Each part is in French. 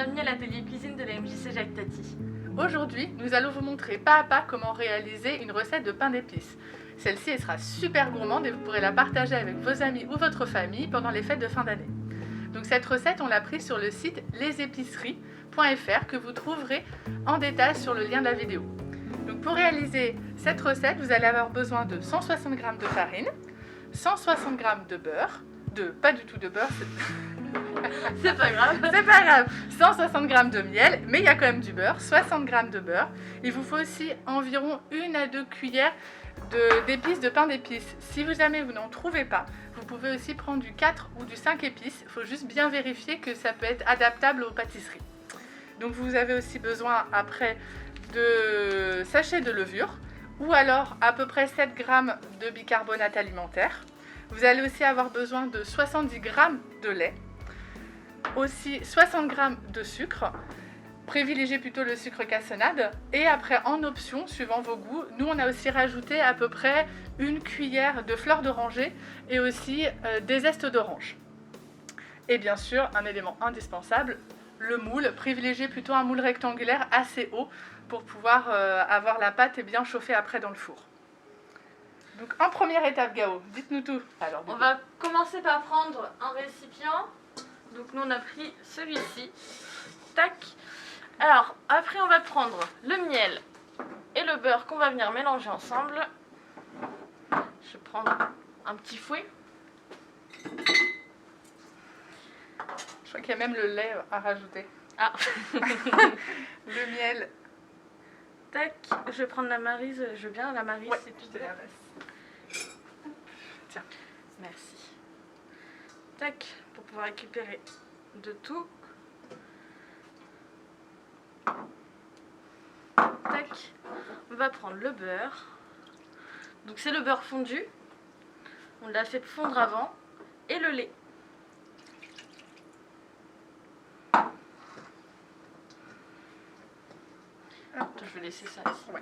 bienvenue à l'atelier cuisine de la MJC Jacques Tati. Aujourd'hui, nous allons vous montrer pas à pas comment réaliser une recette de pain d'épices. Celle-ci sera super gourmande et vous pourrez la partager avec vos amis ou votre famille pendant les fêtes de fin d'année. Donc cette recette, on l'a prise sur le site lesépiceries.fr que vous trouverez en détail sur le lien de la vidéo. Donc pour réaliser cette recette, vous allez avoir besoin de 160 g de farine, 160 g de beurre, pas du tout de beurre, C'est pas grave. c'est pas grave, 160 g de miel, mais il y a quand même du beurre, 60 g de beurre. Il vous faut aussi environ 1 à 2 cuillères d'épices, de pain d'épices. Si jamais vous n'en trouvez pas, vous pouvez aussi prendre du 4 ou du 5 épices. Il faut juste bien vérifier que ça peut être adaptable aux pâtisseries. Donc vous avez aussi besoin après de sachets de levure ou alors à peu près 7 g de bicarbonate alimentaire. Vous allez aussi avoir besoin de 70 g de lait, aussi 60 g de sucre. Privilégiez plutôt le sucre cassonade. Et après, en option, suivant vos goûts, nous on a aussi rajouté à peu près 1 cuillère de fleur d'oranger et aussi des zestes d'orange. Et bien sûr, un élément indispensable, le moule. Privilégiez plutôt un moule rectangulaire assez haut pour pouvoir avoir la pâte et bien chauffer après dans le four. Donc en première étape, Gao, dites-nous tout. Alors, On va commencer par prendre un récipient. Donc nous on a pris celui-ci. Tac. Alors après on va prendre le miel et le beurre qu'on va venir mélanger ensemble. Je vais prendre un petit fouet. Je crois qu'il y a même le lait à rajouter. Ah. Le miel. Tac. Je vais prendre la maryse. Je veux bien la maryse. Ouais, c'est tout. je te la laisse. Tiens. Merci. Tac. Pour pouvoir récupérer de tout. Tac. On va prendre le beurre. Donc c'est le beurre fondu. On l'a fait fondre avant. Et le lait. Je vais laisser ça ici. Ouais.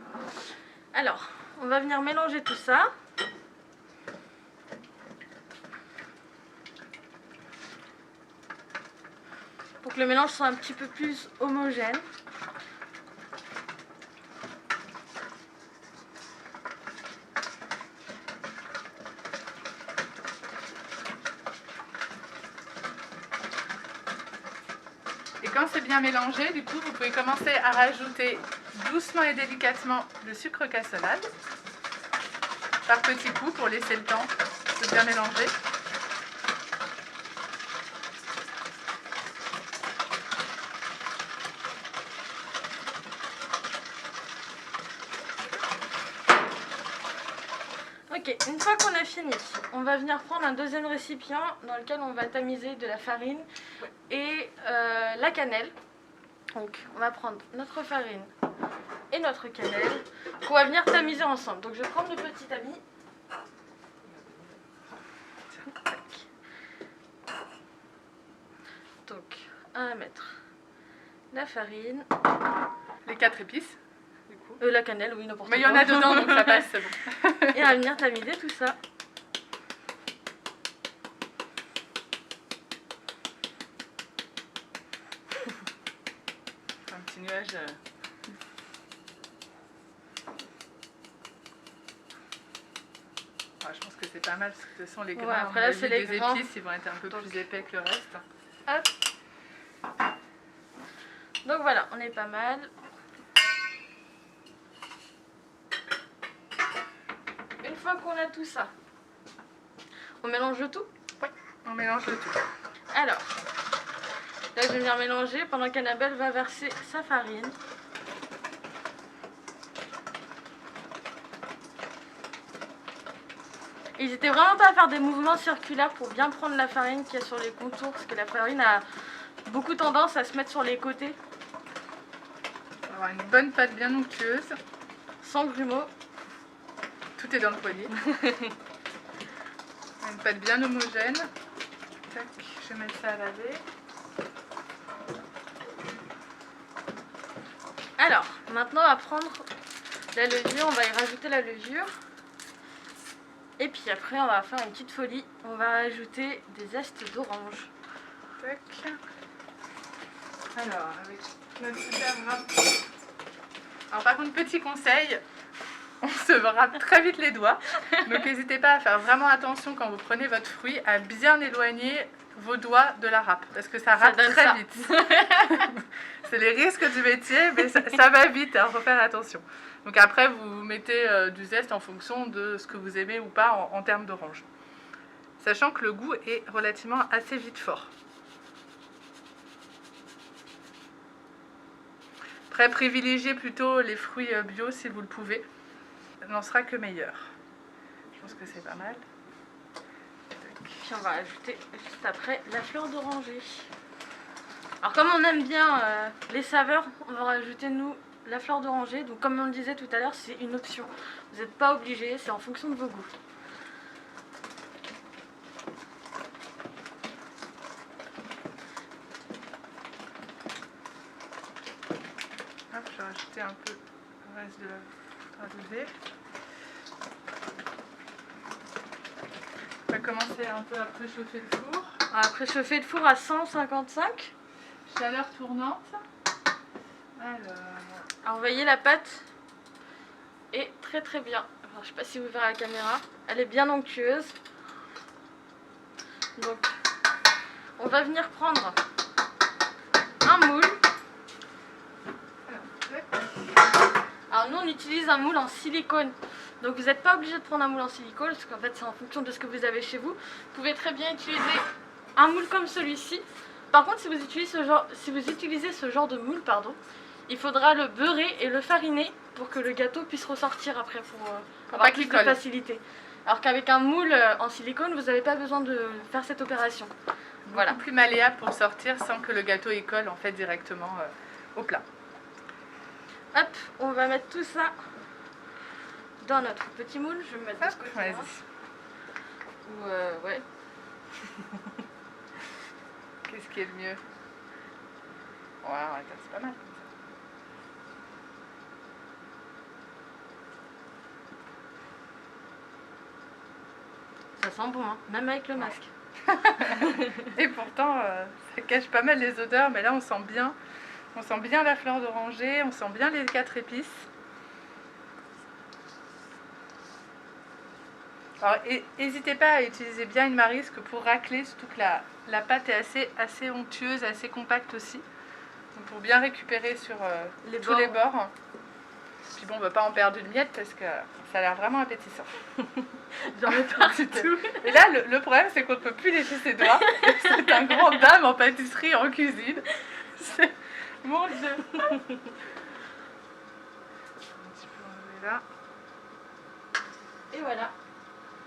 Alors, on va venir mélanger tout ça. Pour que le mélange soit un petit peu plus homogène. Et quand c'est bien mélangé, du coup, vous pouvez commencer à rajouter doucement et délicatement le sucre cassonade par petits coups pour laisser le temps de bien mélanger. Ok, une fois qu'on a fini, on va venir prendre un deuxième récipient dans lequel on va tamiser de la farine et la cannelle. Donc on va prendre notre farine et notre cannelle qu'on va venir tamiser ensemble. Donc je vais prendre le petit tamis. Tac. Donc on va mettre la farine. Les 4 épices, du coup. La cannelle, oui, n'importe quoi. Mais il y en a dedans, donc ça passe, c'est bon. Et on va venir tamiser tout ça. Un petit nuage. Je pense que c'est pas mal parce que de toute façon les grains, Ouais, après là, c'est les des grains. épices, ils vont être un peu plus épais que le reste. Hop. Donc voilà, on est pas mal. Une fois qu'on a tout ça, on mélange le tout. Oui, on mélange le tout. Alors, là je vais venir mélanger pendant qu'Annabelle va verser sa farine. N'hésitez vraiment pas à faire des mouvements circulaires pour bien prendre la farine qu'il y a sur les contours, parce que la farine a beaucoup tendance à se mettre sur les côtés. On va avoir une bonne pâte bien onctueuse. Sans grumeaux. Tout est dans le poignet. Une pâte bien homogène. Tac, je vais mettre ça à laver. Alors, maintenant on va prendre la levure, on va y rajouter la levure. Et puis après on va faire une petite folie, on va rajouter des zestes d'orange. Tac. Alors, avec notre super râpe. Alors par contre, petit conseil, on se râpe très vite les doigts. Donc n'hésitez pas à faire vraiment attention quand vous prenez votre fruit, à bien éloigner vos doigts de la râpe. Parce que ça râpe très vite. C'est les risques du métier, mais ça va vite, il faut faire attention. Donc après, vous mettez du zeste en fonction de ce que vous aimez ou pas en termes d'orange. Sachant que le goût est relativement assez vite fort. Après, privilégiez plutôt les fruits bio si vous le pouvez. N'en sera que meilleur. Je pense que c'est pas mal. Puis on va ajouter juste après la fleur d'oranger. Alors comme on aime bien les saveurs, on va rajouter nous la fleur d'oranger. Donc comme on le disait tout à l'heure, c'est une option. Vous n'êtes pas obligé, c'est en fonction de vos goûts. Hop, je vais rajouter un peu le reste de la poudre à doser. On va commencer un peu à préchauffer le four. On va préchauffer le four à 155. Chaleur tournante. Alors, vous voyez la pâte est très très bien. Alors, je ne sais pas si vous verrez à la caméra. Elle est bien onctueuse. Donc on va venir prendre un moule. Alors nous on utilise un moule en silicone. Donc vous n'êtes pas obligé de prendre un moule en silicone parce qu'en fait c'est en fonction de ce que vous avez chez vous. Vous pouvez très bien utiliser un moule comme celui-ci. Par contre si vous utilisez ce genre de moule, il faudra le beurrer et le fariner pour que le gâteau puisse ressortir après pour avoir plus de facilité. Alors qu'avec un moule en silicone, vous n'avez pas besoin de faire cette opération. Voilà. Plus malléable pour sortir sans que le gâteau y colle en fait directement au plat. Hop, on va mettre tout ça dans notre petit moule. Je vais me mettre de ce côté-là. Ou ouais. Qu'est-ce qui est le mieux? Waouh, c'est pas mal. Ça sent bon, hein, même avec le masque. Et pourtant, ça cache pas mal les odeurs, mais là on sent bien la fleur d'oranger, on sent bien les 4 épices. Alors, n'hésitez pas à utiliser bien une marisque pour racler, surtout que la pâte est assez onctueuse, assez compacte aussi. Donc pour bien récupérer sur tous les bords. Puis bon, on ne va pas en perdre une miette parce que ça a l'air vraiment appétissant. J'en ai pas du tout. Et là, le problème, c'est qu'on ne peut plus lécher ses doigts. C'est un grand dame en pâtisserie, en cuisine. C'est... Mon Dieu. Un petit peu enlever là. Et voilà.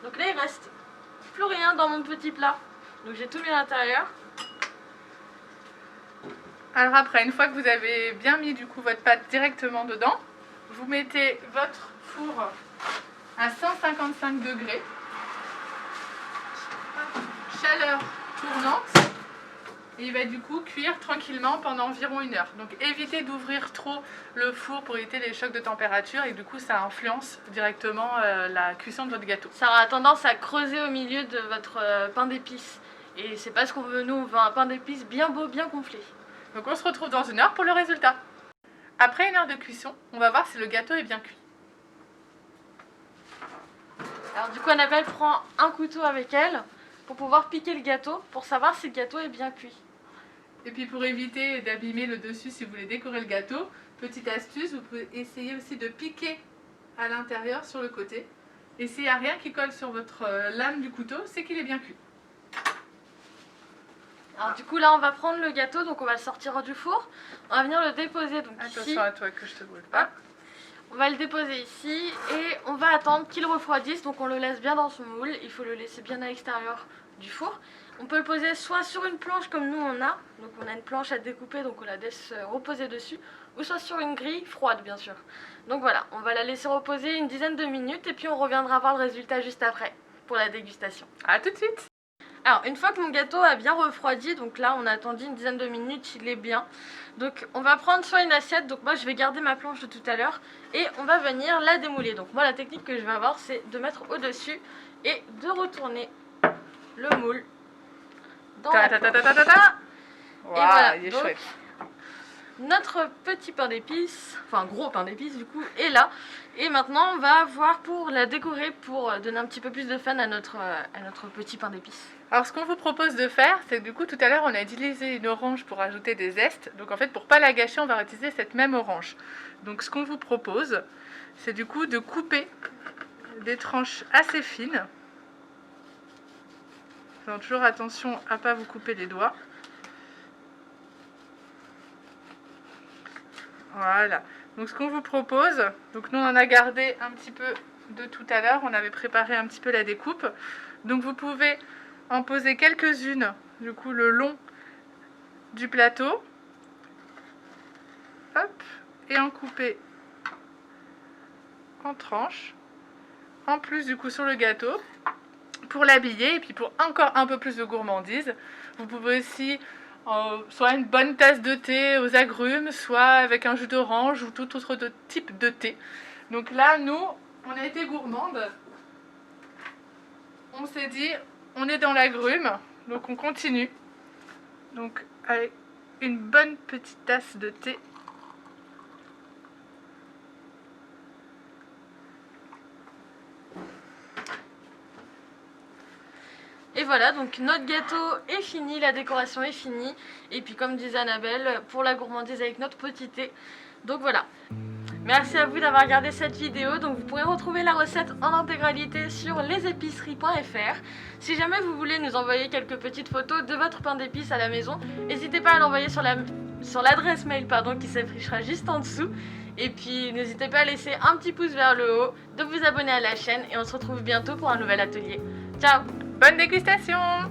Donc là, il reste plus rien dans mon petit plat. Donc j'ai tout mis à l'intérieur. Alors après, une fois que vous avez bien mis du coup votre pâte directement dedans, vous mettez votre four à 155 degrés, chaleur tournante, et il va du coup cuire tranquillement pendant environ 1 heure. Donc évitez d'ouvrir trop le four pour éviter les chocs de température et du coup ça influence directement la cuisson de votre gâteau. Ça aura tendance à creuser au milieu de votre pain d'épices. Et c'est pas ce qu'on veut, nous on veut un pain d'épices bien beau, bien gonflé. Donc on se retrouve dans 1 heure pour le résultat. Après 1 heure de cuisson, on va voir si le gâteau est bien cuit. Alors du coup Annabelle prend un couteau avec elle pour pouvoir piquer le gâteau, pour savoir si le gâteau est bien cuit. Et puis pour éviter d'abîmer le dessus si vous voulez décorer le gâteau, petite astuce, vous pouvez essayer aussi de piquer à l'intérieur sur le côté. Et s'il n'y a rien qui colle sur votre lame du couteau, c'est qu'il est bien cuit. Alors du coup là on va prendre le gâteau, donc on va le sortir du four. On va venir le déposer donc Attention ici. à toi que je te brûle pas. Hop. On va le déposer ici et on va attendre qu'il refroidisse. Donc on le laisse bien dans son moule, il faut le laisser bien à l'extérieur du four. On peut le poser soit sur une planche comme nous on a, donc on a une planche à découper, donc on la laisse reposer dessus, ou soit sur une grille froide bien sûr. Donc voilà, on va la laisser reposer une dizaine de minutes et puis on reviendra voir le résultat juste après pour la dégustation. A tout de suite. Alors une fois que mon gâteau a bien refroidi, donc là on a attendu une dizaine de minutes, il est bien. Donc on va prendre soit une assiette, donc moi je vais garder ma planche de tout à l'heure, et on va venir la démouler. Donc moi la technique que je vais avoir c'est de mettre au dessus et de retourner le moule dans la planche. Wow, et voilà, il est donc, chouette. Notre petit pain d'épices, enfin gros pain d'épices du coup, est là. Et maintenant on va voir pour la décorer, pour donner un petit peu plus de fun à notre petit pain d'épices. Alors ce qu'on vous propose de faire, c'est que du coup tout à l'heure on a utilisé une orange pour ajouter des zestes. Donc en fait pour pas la gâcher, on va utiliser cette même orange. Donc ce qu'on vous propose, c'est du coup de couper des tranches assez fines. Faisons toujours attention à pas vous couper les doigts. Voilà. Donc ce qu'on vous propose, donc nous on en a gardé un petit peu de tout à l'heure, on avait préparé un petit peu la découpe. Donc vous pouvez en poser quelques-unes, du coup le long du plateau. Hop, et en couper en tranches. En plus du coup sur le gâteau, pour l'habiller et puis pour encore un peu plus de gourmandise, vous pouvez aussi soit une bonne tasse de thé aux agrumes, soit avec un jus d'orange ou tout autre type de thé. Donc là, nous, on a été gourmande. On s'est dit, on est dans l'agrume, donc on continue. Donc avec une bonne petite tasse de thé. Et voilà, donc notre gâteau est fini, la décoration est finie. Et puis comme disait Annabelle, pour la gourmandise avec notre petit thé. Donc voilà. Merci à vous d'avoir regardé cette vidéo. Donc vous pourrez retrouver la recette en intégralité sur lesépiceries.fr. Si jamais vous voulez nous envoyer quelques petites photos de votre pain d'épices à la maison, n'hésitez pas à l'envoyer sur l'adresse mail qui s'affichera juste en dessous. Et puis n'hésitez pas à laisser un petit pouce vers le haut, de vous abonner à la chaîne et on se retrouve bientôt pour un nouvel atelier. Ciao! Bonne dégustation!